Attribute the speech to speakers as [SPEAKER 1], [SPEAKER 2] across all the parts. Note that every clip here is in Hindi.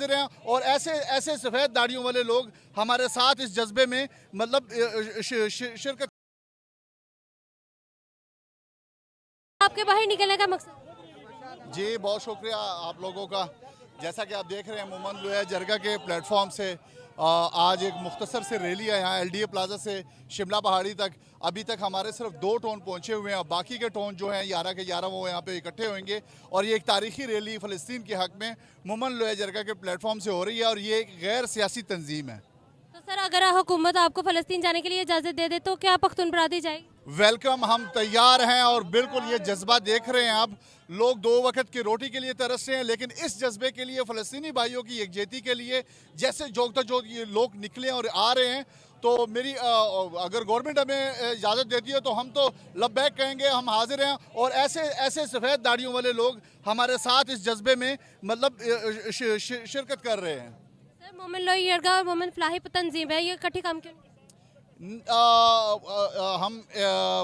[SPEAKER 1] हैं और ऐसे ऐसे सफ़ेद दाढ़ियों वाले लोग हमारे साथ इस जज्बे में मतलब शिरकत।
[SPEAKER 2] आपके बाहर निकलने का मकसद?
[SPEAKER 1] जी बहुत शुक्रिया आप लोगों का। जैसा कि आप देख रहे हैं मोमन लोया जरगा के प्लेटफॉर्म से आज एक मुख्तसर से रैली है यहाँ LDA प्लाजा से शिमला पहाड़ी तक। अभी तक हमारे सिर्फ 2 टोन पहुँचे हुए हैं, बाकी के टोन जो हैं 11 के 11 वो यहाँ पे इकट्ठे होंगे और ये एक तारीखी रैली फ़लस्तीन के हक़ में मोमन लोया जरगा के प्लेटफॉर्म से हो रही है और ये एक गैर सियासी तंजीम है।
[SPEAKER 2] तो सर अगर हुकूमत आपको फ़लस्तीन जाने के लिए इजाज़त दे दे तो क्या पख्तूनख्वा दी जाएगी?
[SPEAKER 1] वेलकम, हम तैयार हैं और बिल्कुल ये जज्बा देख रहे हैं आप। लोग 2 वक्त की रोटी के लिए तरस रहे हैं, लेकिन इस जज्बे के लिए फ़लस्तीनी भाइयों की एकजुटती के लिए जैसे जोगता जोग ये लोग निकले और आ रहे हैं, तो मेरी अगर गवर्नमेंट हमें इजाज़त देती है तो हम तो लब्बैक कहेंगे, हम हाजिर हैं। और ऐसे ऐसे सफ़ेद दाढ़ियों वाले लोग हमारे साथ इस जज्बे में मतलब शिरकत कर रहे हैं।
[SPEAKER 2] सर मोमन लोया जरगा और मोमन फलाही तंजीम है, ये इकट्ठी काम क्यों?
[SPEAKER 1] हम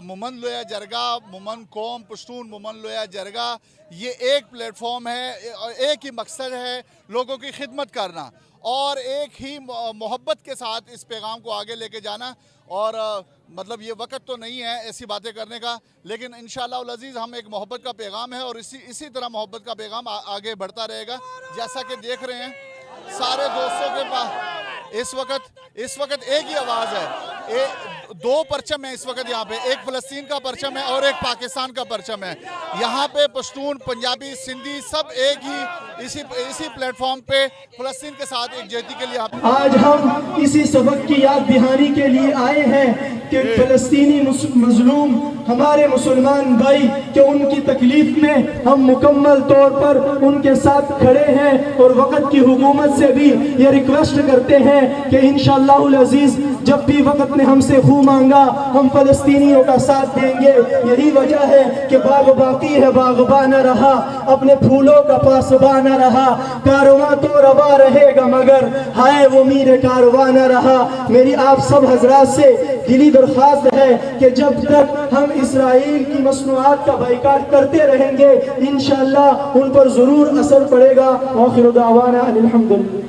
[SPEAKER 1] मोमन लोया जरगा, मोमन कौम पश्तून मोमन लोया जरगा, ये एक प्लेटफॉर्म है, एक ही मकसद है लोगों की खिदमत करना और एक ही मोहब्बत के साथ इस पैगाम को आगे लेके जाना। और मतलब ये वक्त तो नहीं है ऐसी बातें करने का, लेकिन इंशाअल्लाह अज़ीज़ हम एक मोहब्बत का पैगाम है और इसी तरह मोहब्बत का पैगाम आगे बढ़ता रहेगा। जैसा कि देख रहे हैं सारे दोस्तों के पास इस वक्त एक ही आवाज़ है। 2 परचम है इस वक्त यहाँ पे, एक फ़लस्तीन का परचम है और एक पाकिस्तान का परचम है। यहाँ पे पश्तून, पंजाबी, सिंधी सब एक ही इसी प्लेटफॉर्म पे फ़लस्तीन के साथ एकजुटती के लिए
[SPEAKER 3] आज हम इसी सबक की याद दहानी के लिए आए हैं कि फ़लस्तीनी मजलूम हमारे मुसलमान भाई कि उनकी तकलीफ में हम मुकम्मल तौर पर उनके साथ खड़े हैं और वक़्त की हुकूमत से भी ये रिक्वेस्ट करते हैं कि इंशाअल्लाह अज़ीज़ जब भी वक़्त ने हमसे खूब मांगा हम फ़लस्तीनियों का साथ देंगे। यही वजह है कि बाग बाकी है बागबा न रहा, अपने फूलों का पासबा न रहा, कारवां तो रवा रहेगा मगर हाय वो मीर कारवां न रहा। मेरी आप सब हजरात से दिली दरख्वास्त है कि जब तक हम इसराइल की मसनूआत का बाइकाट करते रहेंगे इंशाअल्लाह उन पर ज़रूर असर पड़ेगा। आखिर दावाना अनिल हम्दुलिल्लाह।